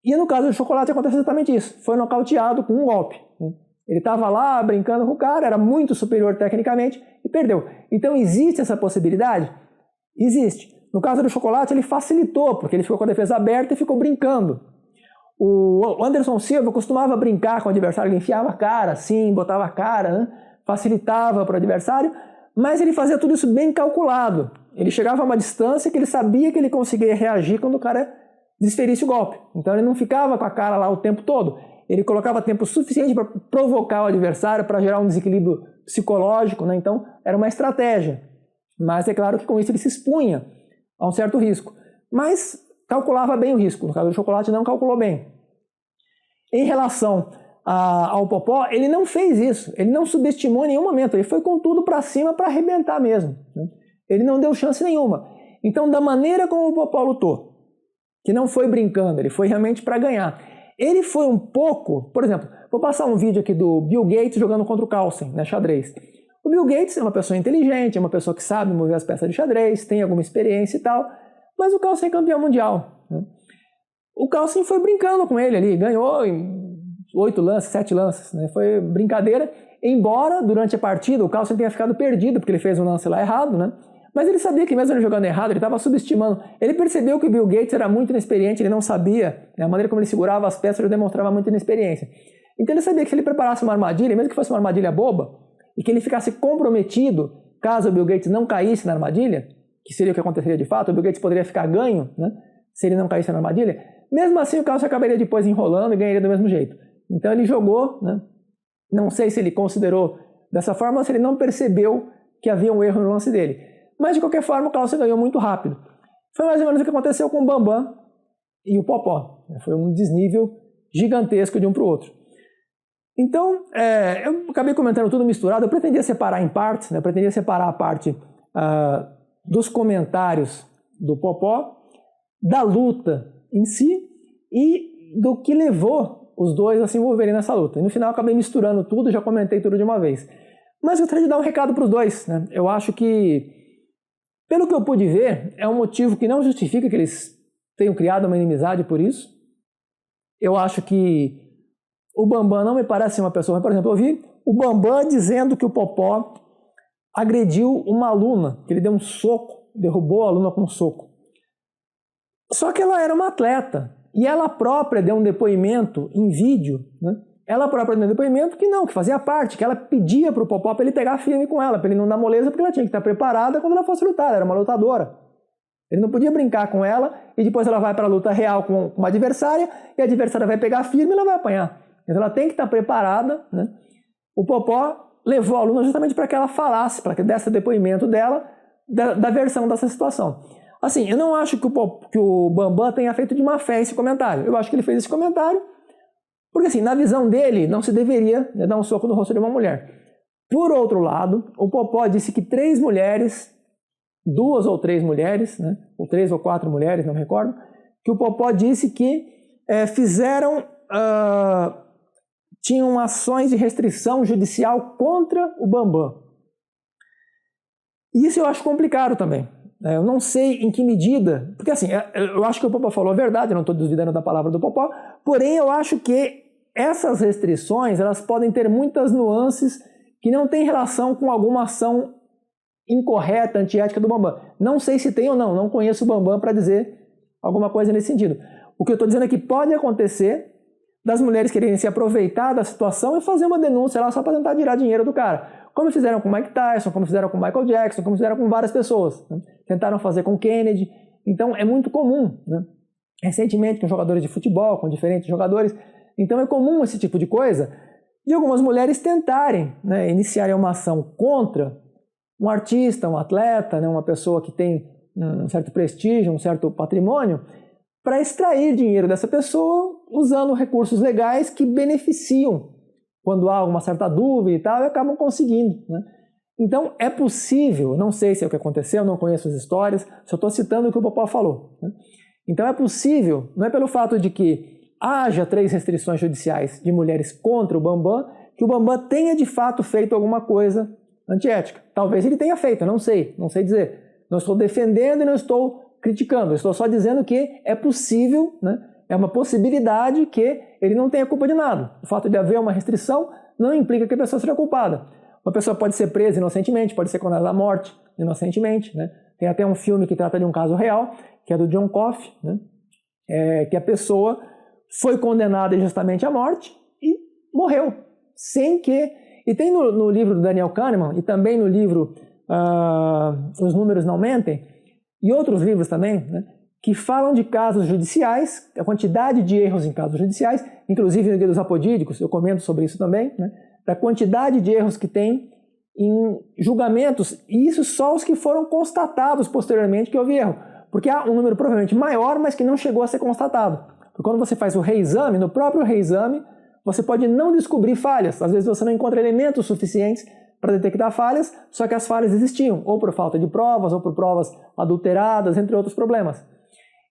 E no caso do Chocolate acontece exatamente isso. Foi nocauteado com um golpe. Né? Ele estava lá brincando com o cara, era muito superior tecnicamente e perdeu. Então existe essa possibilidade? Existe. No caso do Chocolate ele facilitou, porque ele ficou com a defesa aberta e ficou brincando. O Anderson Silva costumava brincar com o adversário, ele enfiava a cara assim, botava a cara, né? Facilitava para o adversário, mas ele fazia tudo isso bem calculado. Ele chegava a uma distância que ele sabia que ele conseguia reagir quando o cara desferisse o golpe. Então ele não ficava com a cara lá o tempo todo. Ele colocava tempo suficiente para provocar o adversário, para gerar um desequilíbrio psicológico, né? Então era uma estratégia. Mas é claro que com isso ele se expunha a um certo risco. Mas calculava bem o risco. No caso do Chocolate não calculou bem. Em relação ao Popó, ele não fez isso. Ele não subestimou em nenhum momento. Ele foi com tudo para cima para arrebentar mesmo. Né? Ele não deu chance nenhuma. Então, da maneira como o Popó lutou, que não foi brincando, ele foi realmente para ganhar. Ele foi um pouco... Por exemplo, vou passar um vídeo aqui do Bill Gates jogando contra o Carlsen, né, xadrez. O Bill Gates é uma pessoa inteligente, é uma pessoa que sabe mover as peças de xadrez, tem alguma experiência e tal... Mas o Carlsen é campeão mundial. Né? O Carlsen foi brincando com ele ali, ganhou em 8 lances, 7 lances. Né? Foi brincadeira, embora durante a partida o Carlsen tenha ficado perdido, porque ele fez um lance lá errado, né? Mas ele sabia que mesmo ele jogando errado, ele estava subestimando. Ele percebeu que o Bill Gates era muito inexperiente, ele não sabia, né? A maneira como ele segurava as peças ele demonstrava muita inexperiência. Então ele sabia que se ele preparasse uma armadilha, mesmo que fosse uma armadilha boba, e que ele ficasse comprometido caso o Bill Gates não caísse na armadilha, que seria o que aconteceria de fato, o Bill Gates poderia ficar ganho, né, se ele não caísse na armadilha, mesmo assim o caso acabaria depois enrolando e ganharia do mesmo jeito. Então ele jogou, né, não sei se ele considerou dessa forma ou se ele não percebeu que havia um erro no lance dele. Mas de qualquer forma o Carlsen ganhou muito rápido. Foi mais ou menos o que aconteceu com o Bambam e o Popó. Foi um desnível gigantesco de um para o outro. Então, eu acabei comentando tudo misturado. Eu pretendia separar em partes, né? Eu pretendia separar a parte dos comentários do Popó, da luta em si e do que levou os dois a se envolverem nessa luta. E no final acabei misturando tudo, já comentei tudo de uma vez. Mas eu gostaria de dar um recado para os dois, né? Eu acho que, pelo que eu pude ver, é um motivo que não justifica que eles tenham criado uma inimizade por isso. Eu acho que o Bambam não me parece uma pessoa... Por exemplo, eu vi o Bambam dizendo que o Popó agrediu uma aluna, que ele deu um soco, derrubou a aluna com um soco. Só que ela era uma atleta, e ela própria deu um depoimento em vídeo, né? Ela própria deu um depoimento que não, que fazia parte, que ela pedia para o Popó para ele pegar firme com ela, para ele não dar moleza, porque ela tinha que estar preparada quando ela fosse lutar, ela era uma lutadora. Ele não podia brincar com ela, e depois ela vai para a luta real com uma adversária, e a adversária vai pegar firme e ela vai apanhar. Então ela tem que estar preparada, né? O Popó levou a aluna justamente para que ela falasse, para que desse depoimento dela, da versão dessa situação. Assim, eu não acho que o Bambam tenha feito de má fé esse comentário. Eu acho que ele fez esse comentário porque, assim, na visão dele, não se deveria dar um soco no rosto de uma mulher. Por outro lado, o Popó disse que 3 mulheres, 2 ou 3 mulheres, né? Ou 3 ou 4 mulheres, não me recordo, que o Popó disse que tinham ações de restrição judicial contra o Bambam. E isso eu acho complicado também. Eu não sei em que medida, porque assim, eu acho que o Popó falou a verdade, eu não estou duvidando da palavra do Popó, porém eu acho que essas restrições, elas podem ter muitas nuances que não têm relação com alguma ação incorreta, antiética do Bambam. Não sei se tem ou não conheço o Bambam para dizer alguma coisa nesse sentido. O que eu estou dizendo é que pode acontecer das mulheres quererem se aproveitar da situação e fazer uma denúncia lá só para tentar tirar dinheiro do cara. Como fizeram com Mike Tyson, como fizeram com Michael Jackson, como fizeram com várias pessoas, né? Tentaram fazer com Kennedy. Então é muito comum, né? Recentemente com jogadores de futebol, com diferentes jogadores. Então é comum esse tipo de coisa de algumas mulheres tentarem, né, iniciarem uma ação contra um artista, um atleta, né, uma pessoa que tem um certo prestígio, um certo patrimônio, para extrair dinheiro dessa pessoa usando recursos legais que beneficiam quando há uma certa dúvida e tal, e acabam conseguindo, né? Então é possível, não sei se é o que aconteceu, não conheço as histórias, só estou citando o que o Popó falou, né? Então é possível, não é pelo fato de que haja 3 restrições judiciais de mulheres contra o Bambam, que o Bambam tenha de fato feito alguma coisa antiética. Talvez ele tenha feito, eu não sei dizer. Não estou defendendo e não estou criticando, eu estou só dizendo que é possível, né? É uma possibilidade que ele não tenha culpa de nada. O fato de haver uma restrição não implica que a pessoa seja culpada. Uma pessoa pode ser presa inocentemente, pode ser condenada à morte inocentemente, né? Tem até um filme que trata de um caso real, que é do John Coffey, né? Que a pessoa foi condenada injustamente à morte e morreu, sem que... E tem no livro do Daniel Kahneman, e também no livro Os Números Não Mentem, e outros livros também, né, que falam de casos judiciais, a quantidade de erros em casos judiciais, inclusive no Guia dos Apodídicos, eu comento sobre isso também, né, da quantidade de erros que tem em julgamentos, e isso só os que foram constatados posteriormente que houve erro, porque há um número provavelmente maior, mas que não chegou a ser constatado. Porque quando você faz o reexame, no próprio reexame, você pode não descobrir falhas, às vezes você não encontra elementos suficientes para detectar falhas, só que as falhas existiam, ou por falta de provas, ou por provas adulteradas, entre outros problemas.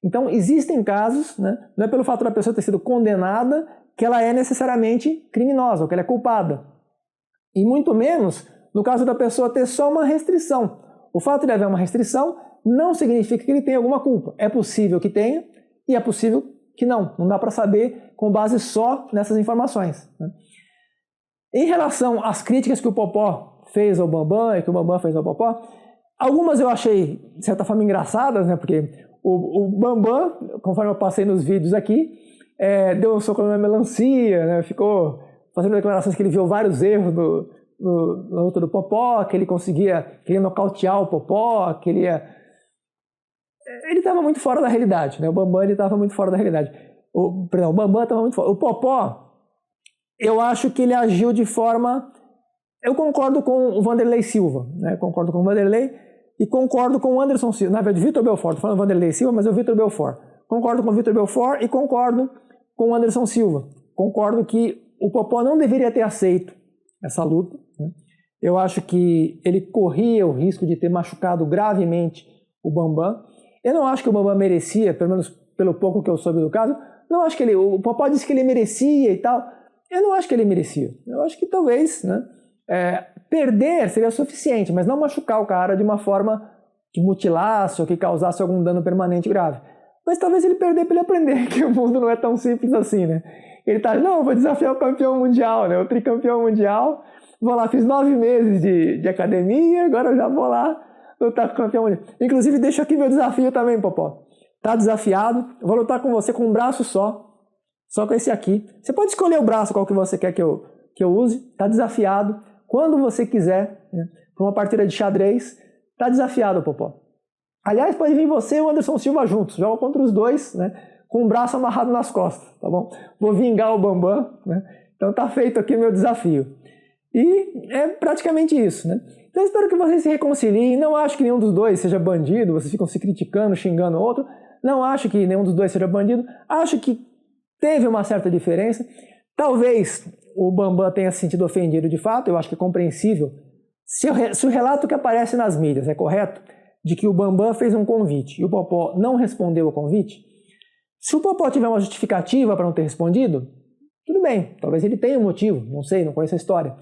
Então, existem casos, né, não é pelo fato da pessoa ter sido condenada que ela é necessariamente criminosa, ou que ela é culpada. E muito menos no caso da pessoa ter só uma restrição. O fato de haver uma restrição não significa que ele tenha alguma culpa. É possível que tenha e é possível que não. Não dá para saber com base só nessas informações, né? Em relação às críticas que o Popó fez ao Bambam e que o Bambam fez ao Popó, algumas eu achei, de certa forma, engraçadas, né? Porque o Bambam, conforme eu passei nos vídeos aqui, deu um soco na melancia, né? Ficou fazendo declarações que ele viu vários erros na luta do Popó, que ele queria nocautear o Popó, que ele estava muito fora da realidade, né? O Bambam estava muito fora da realidade. O Bambam estava muito fora. O Popó, eu acho que ele agiu de forma... Eu concordo com o Vanderlei Silva, né? Concordo com o Vanderlei e concordo com o Anderson Silva. Na verdade, Vitor Belfort, estou falando Vanderlei Silva, mas é o Vitor Belfort. Concordo com o Vitor Belfort e concordo com o Anderson Silva. Concordo que o Popó não deveria ter aceito essa luta, né? Eu acho que ele corria o risco de ter machucado gravemente o Bambam. Eu não acho que o Bambam merecia, pelo menos pelo pouco que eu soube do caso, não acho que o Popó disse que ele merecia e tal. Eu não acho que ele merecia. Eu acho que talvez, né, perder seria suficiente, mas não machucar o cara de uma forma que mutilasse ou que causasse algum dano permanente grave. Mas talvez ele perder para ele aprender que o mundo não é tão simples assim, né? Ele tá, não, vou desafiar o campeão mundial, né? O tricampeão mundial. Vou lá, fiz 9 meses de academia, agora eu já vou lá lutar com o campeão mundial. Inclusive, deixo aqui meu desafio também, Popó. Tá desafiado, eu vou lutar com você com um braço só com esse aqui. Você pode escolher o braço, qual que você quer que eu use. Tá desafiado. Quando você quiser, né, para uma partida de xadrez, tá desafiado, Popó. Aliás, pode vir você e o Anderson Silva juntos, joga contra os dois, né, com o braço amarrado nas costas, tá bom? Vou vingar o Bambam, né? Então tá feito aqui meu desafio. E é praticamente isso, né? Então eu espero que vocês se reconciliem. Não acho que nenhum dos dois seja bandido, vocês ficam se criticando, xingando o outro. Não acho que nenhum dos dois seja bandido. Acho que teve uma certa diferença. Talvez o Bambam tenha se sentido ofendido de fato, eu acho que é compreensível. Se o relato que aparece nas mídias é correto, de que o Bambam fez um convite e o Popó não respondeu o convite, se o Popó tiver uma justificativa para não ter respondido, tudo bem, talvez ele tenha um motivo, não sei, não conheço a história.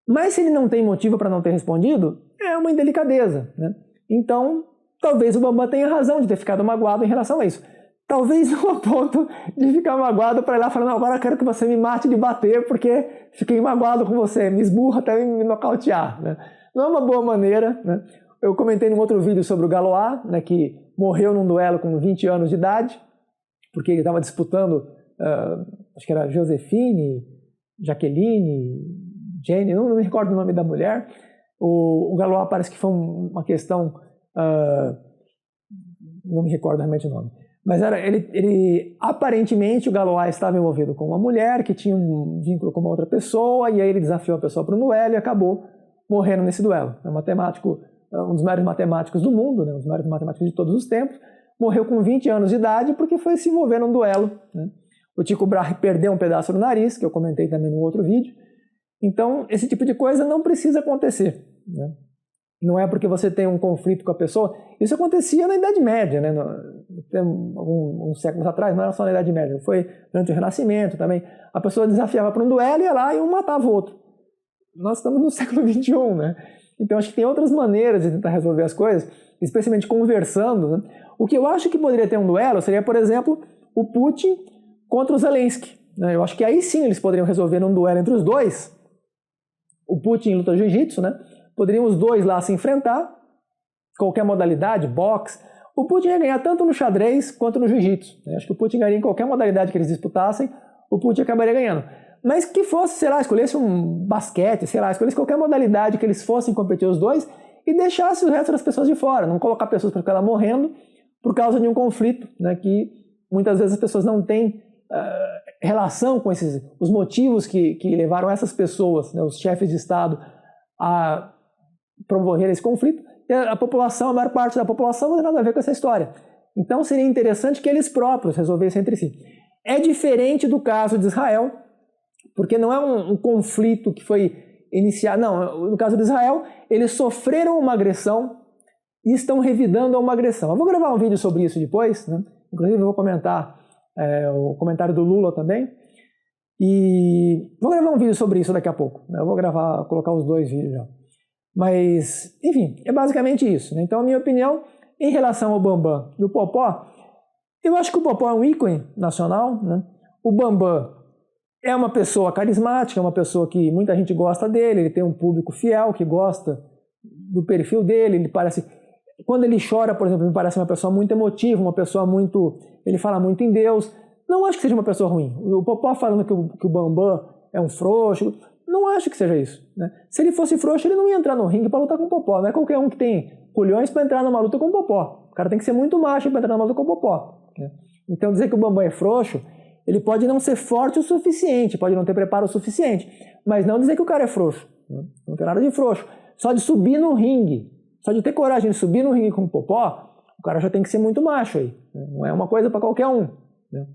Mas se ele não tem motivo para não ter respondido, é uma indelicadeza, né? Então, talvez o Bambam tenha razão de ter ficado magoado em relação a isso. Talvez não a ponto de ficar magoado para ir lá falar, não, agora eu quero que você me mate de bater porque fiquei magoado com você, me esburra até me nocautear, né? Não é uma boa maneira, né? Eu comentei num outro vídeo sobre o Galois, né, que morreu num duelo com 20 anos de idade, porque ele estava disputando, acho que era Josefine, Jaqueline, Jane, não me recordo o nome da mulher. O Galois parece que foi uma questão, não me recordo realmente o nome. Mas ele aparentemente o Galois estava envolvido com uma mulher que tinha um vínculo com uma outra pessoa, e aí ele desafiou a pessoa para um duelo e acabou morrendo nesse duelo. É um matemático, um dos maiores matemáticos do mundo, né, um dos maiores matemáticos de todos os tempos, morreu com 20 anos de idade porque foi se envolver num duelo, né? O Tycho Brahe perdeu um pedaço do nariz, que eu comentei também no outro vídeo. Então, esse tipo de coisa não precisa acontecer, né? Não é porque você tem um conflito com a pessoa. Isso acontecia na Idade Média, né? Uns séculos atrás, não era só na Idade Média, foi durante o Renascimento também. A pessoa desafiava para um duelo e ia lá e um matava o outro. Nós estamos no século XXI, né? Então acho que tem outras maneiras de tentar resolver as coisas, especialmente conversando, né? O que eu acho que poderia ter um duelo seria, por exemplo, o Putin contra o Zelensky, né? Eu acho que aí sim eles poderiam resolver um duelo entre os dois. O Putin luta jiu-jitsu, né? Poderiam os dois lá se enfrentar, qualquer modalidade, boxe. O Putin ia ganhar tanto no xadrez quanto no jiu-jitsu. Acho que o Putin ganharia em qualquer modalidade que eles disputassem, o Putin acabaria ganhando. Mas que fosse, sei lá, escolhesse um basquete, sei lá, escolhesse qualquer modalidade que eles fossem competir os dois e deixasse o resto das pessoas de fora. Não colocar pessoas para ficar lá morrendo por causa de um conflito, né, que muitas vezes as pessoas não têm relação com os motivos que levaram essas pessoas, né, os chefes de Estado, a promover esse conflito. E a população, a maior parte da população não tem nada a ver com essa história. Então seria interessante que eles próprios resolvessem entre si. É diferente do caso de Israel, porque não é um conflito que foi iniciado. Não, no caso de Israel, eles sofreram uma agressão e estão revidando uma agressão. Eu vou gravar um vídeo sobre isso depois, né? Inclusive eu vou comentar o comentário do Lula também. E vou gravar um vídeo sobre isso daqui a pouco, né? Eu vou colocar os dois vídeos já. Mas, enfim, é basicamente isso, né? Então, a minha opinião em relação ao Bambam e o Popó, eu acho que o Popó é um ícone nacional, né? O Bambam é uma pessoa carismática, é uma pessoa que muita gente gosta dele, ele tem um público fiel que gosta do perfil dele, ele parece... Quando ele chora, por exemplo, me parece uma pessoa muito emotiva, uma pessoa muito... Ele fala muito em Deus. Não acho que seja uma pessoa ruim. O Popó falando que o Bambam é um frouxo, Não acho que seja isso, né? Se ele fosse frouxo, ele não ia entrar no ringue para lutar com o Popó. Não é qualquer um que tem culhões para entrar numa luta com o Popó. O cara tem que ser muito macho para entrar numa luta com o Popó, né? Então dizer que o Bambam é frouxo, ele pode não ser forte o suficiente, pode não ter preparo o suficiente, mas não dizer que o cara é frouxo, né? Não tem nada de frouxo. Só de subir no ringue, só de ter coragem de subir no ringue com o Popó, o cara já tem que ser muito macho aí, né? Não é uma coisa para qualquer um, né?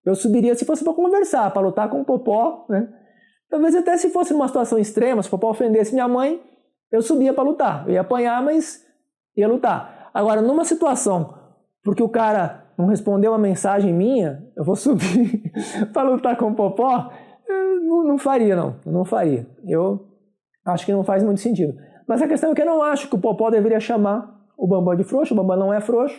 Eu subiria se fosse para conversar, para lutar com o Popó, né? Talvez até se fosse numa situação extrema, se o Popó ofendesse minha mãe, eu subia para lutar. Eu ia apanhar, mas ia lutar. Agora, numa situação, porque o cara não respondeu uma mensagem minha, eu vou subir para lutar com o Popó, não faria, não. Eu não faria. Eu acho que não faz muito sentido. Mas a questão é que eu não acho que o Popó deveria chamar o Bambam de frouxo, o Bambam não é frouxo.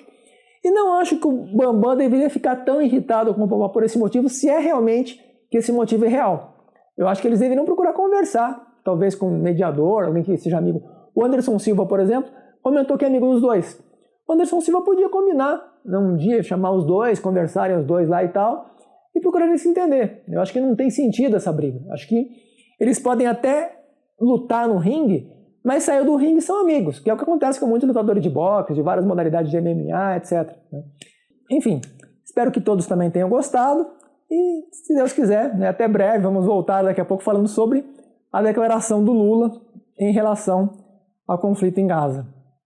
E não acho que o Bambam deveria ficar tão irritado com o Popó por esse motivo, se é realmente que esse motivo é real. Eu acho que eles deveriam procurar conversar, talvez com um mediador, alguém que seja amigo. O Anderson Silva, por exemplo, comentou que é amigo dos dois. O Anderson Silva podia combinar, um dia chamar os dois, conversarem os dois lá e tal, e procurarem se entender. Eu acho que não tem sentido essa briga. Acho que eles podem até lutar no ringue, mas sair do ringue são amigos, que é o que acontece com muitos lutadores de boxe, de várias modalidades de MMA, etc. Enfim, espero que todos também tenham gostado. E, se Deus quiser, né, até breve, vamos voltar daqui a pouco falando sobre a declaração do Lula em relação ao conflito em Gaza.